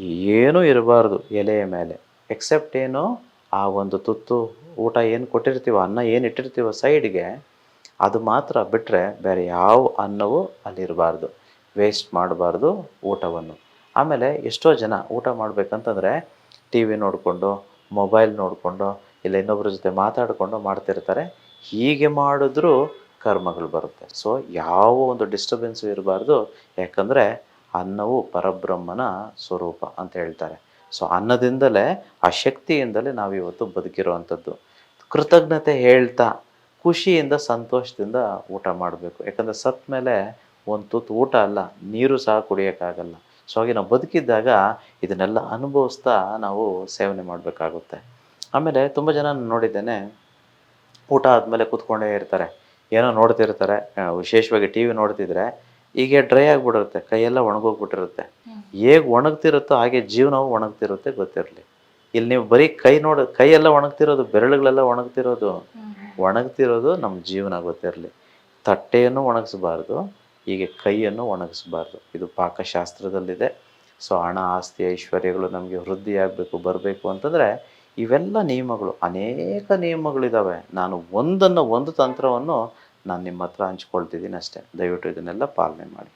ಏನೂ ಇರಬಾರ್ದು ಎಲೆಯ ಮೇಲೆ. ಎಕ್ಸೆಪ್ಟ್ ಏನು ಆ ಒಂದು ತುತ್ತು ಊಟ ಏನು ಕೊಟ್ಟಿರ್ತೀವೋ, ಅನ್ನ ಏನು ಇಟ್ಟಿರ್ತೀವೋ ಸೈಡ್‌ಗೆ, ಅದು ಮಾತ್ರ ಬಿಟ್ಟರೆ ಬೇರೆ ಯಾವ ಅನ್ನವೂ ಅಲ್ಲಿರಬಾರ್ದು. ವೇಸ್ಟ್ ಮಾಡಬಾರ್ದು ಊಟವನ್ನು. ಆಮೇಲೆ ಎಷ್ಟೋ ಜನ ಊಟ ಮಾಡಬೇಕಂತಂದ್ರೆ ಟಿ ವಿ ನೋಡಿಕೊಂಡು, ಮೊಬೈಲ್ ನೋಡಿಕೊಂಡು, ಇಲ್ಲ ಇನ್ನೊಬ್ಬರ ಜೊತೆ ಮಾತಾಡಿಕೊಂಡು ಮಾಡ್ತಿರ್ತಾರೆ. ಹೀಗೆ ಮಾಡಿದ್ರೂ ಕರ್ಮಗಳು ಬರುತ್ತೆ. ಸೊ ಯಾವ ಒಂದು ಡಿಸ್ಟರ್ಬೆನ್ಸು ಇರಬಾರ್ದು. ಯಾಕಂದರೆ ಅನ್ನವು ಪರಬ್ರಹ್ಮನ ಸ್ವರೂಪ ಅಂತ ಹೇಳ್ತಾರೆ. ಸೊ ಅನ್ನದಿಂದಲೇ, ಆ ಶಕ್ತಿಯಿಂದಲೇ ನಾವಿವತ್ತು ಬದುಕಿರುವಂಥದ್ದು. ಕೃತಜ್ಞತೆ ಹೇಳ್ತಾ, ಖುಷಿಯಿಂದ, ಸಂತೋಷದಿಂದ ಊಟ ಮಾಡಬೇಕು. ಯಾಕಂದರೆ ಸತ್ತ ಮೇಲೆ ಒಂದು ತುತ್ತು ಊಟ ಅಲ್ಲ, ನೀರು ಸಹ ಕುಡಿಯೋಕ್ಕಾಗಲ್ಲ. ಸೊ ಹಾಗೆ ನಾವು ಬದುಕಿದ್ದಾಗ ಇದನ್ನೆಲ್ಲ ಅನುಭವಿಸ್ತಾ ನಾವು ಸೇವನೆ ಮಾಡಬೇಕಾಗುತ್ತೆ. ಆಮೇಲೆ ತುಂಬ ಜನ ನೋಡಿದ್ದೇನೆ, ಊಟ ಆದಮೇಲೆ ಕೂತ್ಕೊಂಡೇ ಇರ್ತಾರೆ. ಏನೋ ನೋಡ್ತಿರ್ತಾರೆ, ವಿಶೇಷವಾಗಿ ಟಿ ವಿ ನೋಡ್ತಿದ್ರೆ ಹೀಗೆ ಡ್ರೈ ಆಗಿಬಿಡುತ್ತೆ, ಕೈಯೆಲ್ಲ ಒಣಗೋಗ್ಬಿಟ್ಟಿರುತ್ತೆ. ಹೇಗೆ ಒಣಗ್ತಿರುತ್ತೋ ಹಾಗೆ ಜೀವನವು ಒಣಗ್ತಿರುತ್ತೆ ಗೊತ್ತಿರಲಿ. ಇಲ್ಲಿ ನೀವು ಬರೀ ಕೈಯೆಲ್ಲ ಒಣಗ್ತಿರೋದು, ಬೆರಳುಗಳೆಲ್ಲ ಒಣಗ್ತಿರೋದು, ಒಣಗ್ತಿರೋದು ನಮ್ಮ ಜೀವನ ಗೊತ್ತಿರಲಿ. ತಟ್ಟೆಯನ್ನು ಒಣಗಿಸ್ಬಾರ್ದು, ಹೀಗೆ ಕೈಯನ್ನು ಒಣಗಿಸ್ಬಾರ್ದು. ಇದು ಪಾಕಶಾಸ್ತ್ರದಲ್ಲಿದೆ. ಸೊ ಹಣ, ಆಸ್ತಿ, ಐಶ್ವರ್ಯಗಳು ನಮಗೆ ವೃದ್ಧಿಯಾಗಬೇಕು, ಬರಬೇಕು ಅಂತಂದರೆ ಇವೆಲ್ಲ ನಿಯಮಗಳು, ಅನೇಕ ನಿಯಮಗಳಿದ್ದಾವೆ. ನಾನು ಒಂದು ತಂತ್ರವನ್ನು ನಾನು ನಿಮ್ಮ ಹತ್ರ ಹಂಚ್ಕೊಳ್ತಿದ್ದೀನಿ ಅಷ್ಟೇ. ದಯವಿಟ್ಟು ಇದನ್ನೆಲ್ಲ ಪಾಲನೆ ಮಾಡಿ.